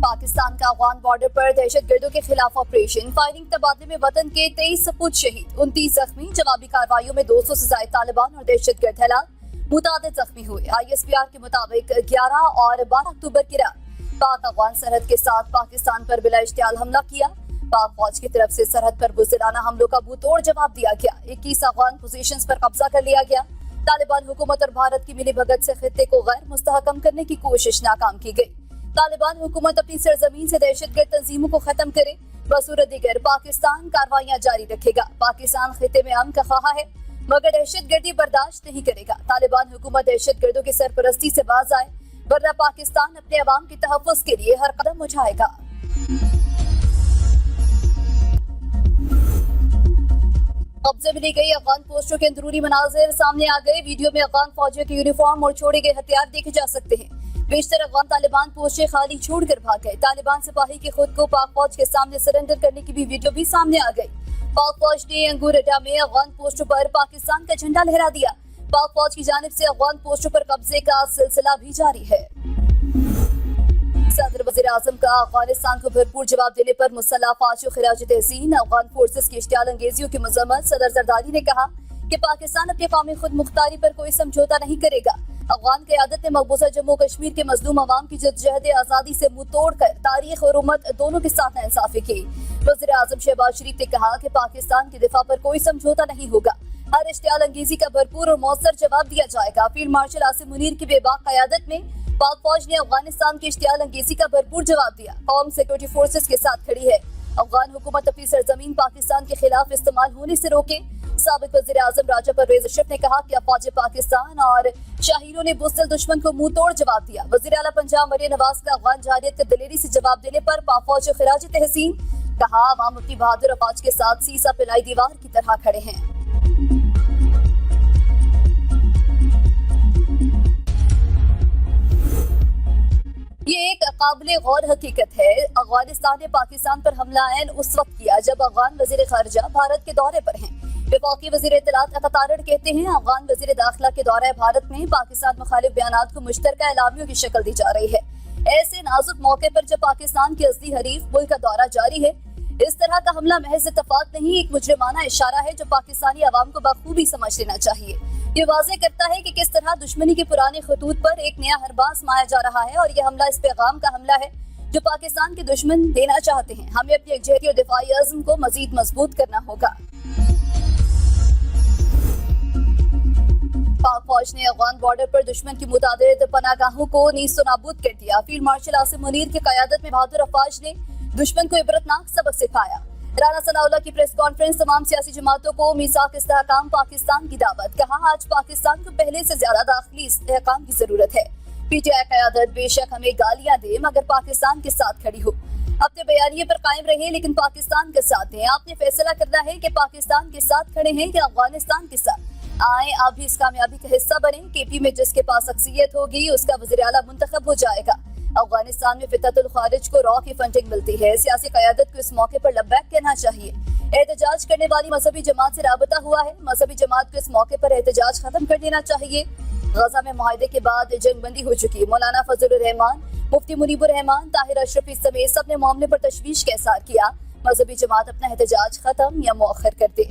पाकिस्तान का अफगान बॉर्डर पर दहशतगर्दों के खिलाफ ऑपरेशन, फायरिंग तबादले में वतन के 23 सपूत शहीद, 29 जख्मी, जवाबी कार्रवाइयों में 200 से ज्यादा तालिबान और दहशतगर्द हलाक, मुतादिद जख्मी हुए। ISPR के मुताबिक 11 और 12 अक्टूबर की रात पाक अफगान सरहद के साथ पाकिस्तान पर बिला इश्तियाल हमला किया। पाक फौज की तरफ से सरहद पर बुज़दिलाना हमलों का मुंहतोड़ जवाब दिया गया। 21 अफगान पोजीशंस पर कब्जा कर लिया गया। तालिबान हुकूमत और भारत की मिली भगत से खित्ते को गैर मुस्तहकम करने की कोशिश नाकाम की गई। तालिबान हुकूमत अपनी सरजमीन से दहशतगर्द तंजीमों को खत्म करे, बसूरत दिगर पाकिस्तान कार्रवाइयां जारी रखेगा। पाकिस्तान खित्ते में अमन का ख्वाह है मगर दहशतगर्दी बर्दाश्त नहीं करेगा। तालिबान हुकूमत दहशतगर्दों की सरपरस्ती से बाज आए वरना पाकिस्तान अपने अवाम के तहफ़्फ़ुज़ के लिए हर कदम उठाएगा। कब्जे में ली गई अफगान पोस्टों के अंदरूनी मनाजिर सामने आ गए। वीडियो में अफगान फौजियों के यूनिफॉर्म और छोड़े गए हथियार देखे जा सकते हैं। बेशतर अफगान तालिबान पोस्टें खाली छोड़कर भाग गए। तालिबान सिपाही के खुद को पाक फौज के सामने सरेंडर करने की भी वीडियो भी सामने आ गई। पाक फौज ने अंगूरडा में अफगान पोस्टों पर पाकिस्तान का झंडा लहरा दिया। पाक फौज की जानिब से अफगान पोस्टों पर कब्जे का सिलसिला भी जारी है। सदर वज़ीर आज़म का अफगानिस्तान को भरपूर जवाब देने पर मुसल्लह अफ़वाज को खिराज तहसीन, अफगान फोर्सेस की इश्तियाल अंगेजियों की मज़म्मत। सदर जरदारी ने कहा कि पाकिस्तान अपनी कौमी खुद मुख्तारी पर कोई समझौता नहीं करेगा। अफगान क़यादत ने मकबूजा जम्मू कश्मीर के मजलूम अवाम की जद्दोजहद आज़ादी से मुंह तोड़ कर तारीख और उम्मत दोनों के साथ नाइंसाफ़ी की। वज़ीर आज़म शहबाज शरीफ ने कहा कि पाकिस्तान के दिफा पर कोई समझौता नहीं होगा, हर इश्तियाल अंगेजी का भरपूर और मौसर जवाब दिया जाएगा। फील्ड मार्शल आसिम मुनीर की बेबाक क़यादत में पाक फौज ने अफगानिस्तान की इश्तियाल अंगेजी का भरपूर जवाब दिया। कौम सिक्योरिटी फोर्सेस के साथ खड़ी है। अफगान हुकूमत अपनी सरजमीन पाकिस्तान के खिलाफ इस्तेमाल होने से रोके। साबिक वज़ीर आज़म राजा परवेज अशरफ ने कहा कि अफवाज पाकिस्तान और शाहीनों ने बुज़दिल दुश्मन को मुंह तोड़ जवाब दिया। वज़ीर आला पंजाब मरियम नवाज का अफगान जहारियत के दिलेरी से जवाब देने पर पाक फौज को खिराज तहसीन। कहा अवाम अपनी बहादुर अफवाज के साथ सीसा पिलाई दीवार की तरह खड़े हैं। ये एक काबिल गौर हकीकत है। अफगानिस्तान ने पाकिस्तान पर हमला ऐन उस वक्त किया जब अफगान वज़ीर ख़ारिजा भारत के दौरे पर हैं। वफाकी वज़ीर इत्तलात अतातारड़ कहते हैं अफगान वज़ीर दाखिला के दौरे भारत में पाकिस्तान मुखालिफ बयानात को मुश्तरका एलामियों की शक्ल दी जा रही है। ऐसे नाजुक मौके पर जब पाकिस्तान के असली हरीफ मुल्क का दौरा जारी है, इस तरह का हमला महज इत्तफाक नहीं, एक मुजरिमाना इशारा है जो पाकिस्तानी अवाम को बखूबी समझ लेना चाहिए। ये वाज़ेह करता है कि किस तरह दुश्मनी के पुराने खतूत पर एक नया हरबा आज़माया जा रहा है और ये हमला इस पैगाम का हमला है जो पाकिस्तान के दुश्मन देना चाहते हैं। हमें अपनी यकजहती और दिफाई अज़्म को मजीद मजबूत करना होगा। पाक फौज ने अफगान बॉर्डर पर दुश्मन की मुतादिद पनागाहों को नीस्तो नाबूद कर दिया। फील्ड मार्शल आसिम मुनीर की क़यादत में बहादुर अफवाज ने दुश्मन को इबरतनाक सबक सिखाया। राना सनाउल्लाह की प्रेस कॉन्फ्रेंस, तमाम सियासी जमातों को मीसाक इस्तेहकाम पाकिस्तान की दावत। कहा आज पाकिस्तान को पहले से ज्यादा दाखिली इस्तेहकाम की जरूरत है। PTI क़यादत बेशक हमें गालियां दे मगर पाकिस्तान के साथ खड़ी हो, अपने बयानिए पर कायम रहे लेकिन पाकिस्तान के साथ दें। आपने फैसला करना है कि पाकिस्तान के साथ खड़े हैं या अफगानिस्तान के साथ। आए आप भी इस कामयाबी का हिस्सा बने। KP में जिसके पास अक्सियत होगी उसका वज़ीर आला मुंतखब हो जाएगा। अफगानिस्तान में फितरतुल खारिज को रॉ की फंडिंग मिलती है। सियासी क़यादत को इस मौके पर लब्बैक कहना चाहिए। एहतजाज करने वाली मजहबी जमात से राबता हुआ है। मजहबी जमात को इस मौके पर एहतजाज खत्म कर देना चाहिए। गजा में मुआहदे के बाद जंग बंदी हो चुकी। मौलाना फजलुर रहमान, मुफ्ती मुनीबुर रहमान, ताहिर अशरफी समेत सब ने मामले पर तशवीश का इज़हार किया। मजहबी जमात अपना एहतजाज खत्म या मौखर कर दे।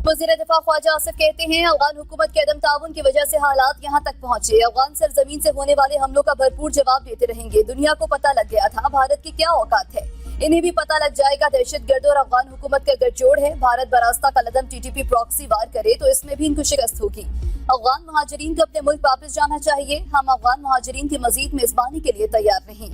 वज़ीर दिफा ख्वाजा आसिफ कहते हैं अफगान हुकूमत के अदम ताउन की वजह से हालात यहाँ तक पहुँचे। अफगान सरजमीन से होने वाले हमलों का भरपूर जवाब देते रहेंगे। दुनिया को पता लग गया था भारत की क्या औकात है, इन्हें भी पता लग जाएगा। दहशतगर्द और अफगान हुकूमत का गठजोड़ है। भारत बरास्ता का लदम TTP प्रॉक्सी वार करे तो इसमें भी इनको शिकस्त होगी। अफगान मुहाजिरीन को अपने मुल्क वापस जाना चाहिए। हम अफगान मुहाजिरीन की मजीद मेजबानी के लिए तैयार नहीं।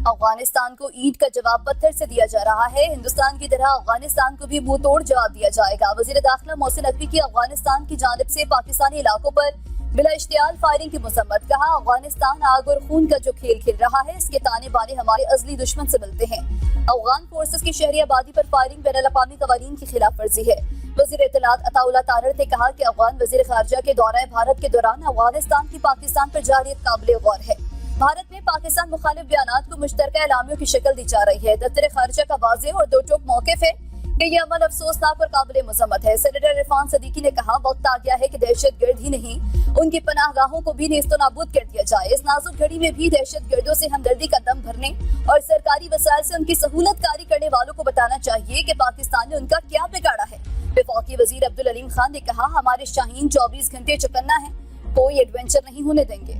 अफगानिस्तान को ईंट का जवाब पत्थर से दिया जा रहा है। हिंदुस्तान की तरह अफगानिस्तान को भी मुंह तोड़ जवाब दिया जाएगा। वज़ीर दाखिला मोहसिन नकवी की अफगानिस्तान की जानिब से पाकिस्तानी इलाकों पर बिला इश्तियाल फायरिंग की मजम्मत। कहा अफगानिस्तान आग और खून का जो खेल खेल रहा है इसके ताने बाने हमारे अजली दुश्मन से मिलते हैं। अफगान फोर्सेस की शहरी आबादी पर फायरिंग बैनुल अक़वामी क़वानीन की खिलाफ वर्जी है। वज़ीर इत्तलात अताउल्लाह तारड़ ने कहा कि अफगान वज़ीर ख़ारिजा के दौरा भारत के दौरान अफगानिस्तान की पाकिस्तान पर जारियत काबिल गौर है। भारत में पाकिस्तान मुखालिफ बयानात को मुश्तरका एलामियों की शक्ल दी जा रही है। दफ्तर खारजा का वाज़ेह और दो टोक मौक़िफ़ है कि ये अमल अफसोसनाक और काबिल मज़म्मत है। सेनेटर इरफान सदीकी ने कहा, वक्त आ गया है कि दहशतगर्द ही नहीं उनकी पनाहगाहों को भी नेस्तो नाबूद कर दिया जाए। इस नाजुक घड़ी में भी दहशतगर्दों से हमदर्दी का दम भरने और सरकारी वसाइल से उनकी सहूलत कारी करने वालों को बताना चाहिए कि पाकिस्तान ने उनका क्या बिगाड़ा है। वफाकी वजीर अब्दुल अलीम खान ने कहा, हमारे शाहीन 24 घंटे चौकन्ना है, कोई एडवेंचर नहीं होने देंगे।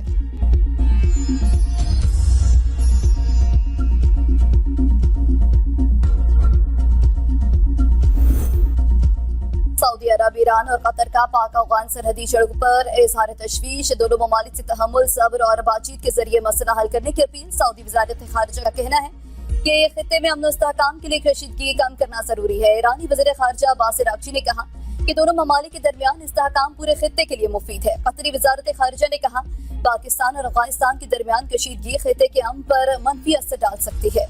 सऊदी अरब, ईरान और कतर का पाक अफगान सरहदी सड़क पर इजहार तशवीश, दोनों ममालिक से तहम्मुल, सब्र और बातचीत के जरिए मसला हल करने की अपील। सऊदी वज़ारत खारजा का कहना है कि खित्ते में अमन इस्तेहकाम के लिए कशीदगी कम करना जरूरी है। ईरानी वज़ीर खारजा अब्बास अरागची ने कहा कि दोनों ममालिक के दरमियान इस्तेहकाम पूरे खित्ते के लिए मुफीद है। कतरी वज़ारत खारजा ने कहा, पाकिस्तान और अफगानिस्तान के दरमियान कशीदगी खित्ते के अमन पर मनफी असर डाल सकती है।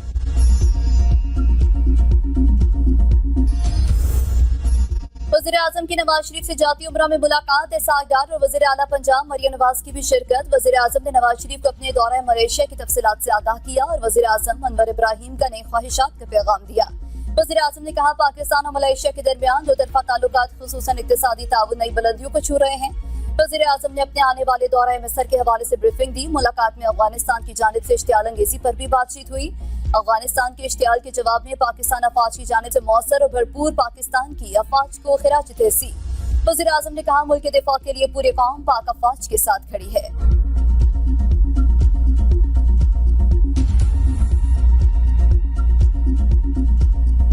वज़ीर आज़म की नवाज शरीफ से जाती उम्रा में मुलाकात। इसहाक डार और वज़ीर आला पंजाब मरियम नवाज की भी शिरकत। वज़ीर आज़म ने नवाज शरीफ को अपने दौरे मलेशिया की तफसीलात से आगाह किया और वज़ीर आज़म अनवर इब्राहिम का नई ख्वाहिशात का पैगाम दिया। वज़ीर आज़म ने कहा, पाकिस्तान और मलेशिया के दरमियान दो तरफा ताल्लुकात खुसूसन इक्तिसादी ताउन नई बुलंदियों को छू रहे हैं। वज़ीर आज़म ने अपने आने वाले दौरे मिस्र के हवाले से ब्रीफिंग दी। मुलाकात में अफगानिस्तान की जानिब से इश्तियाल अंगेजी पर भी बातचीत हुई। अफगानिस्तान के इश्तियाल के जवाब में पाकिस्तान अफवाज की जानिब से मौसर और भरपूर पाकिस्तान की अफवाज को खिराज तहसीन। वज़ीर आज़म ने कहा, मुल्क के दिफा के लिए पूरी कौम पाक अफवाज के साथ खड़ी है।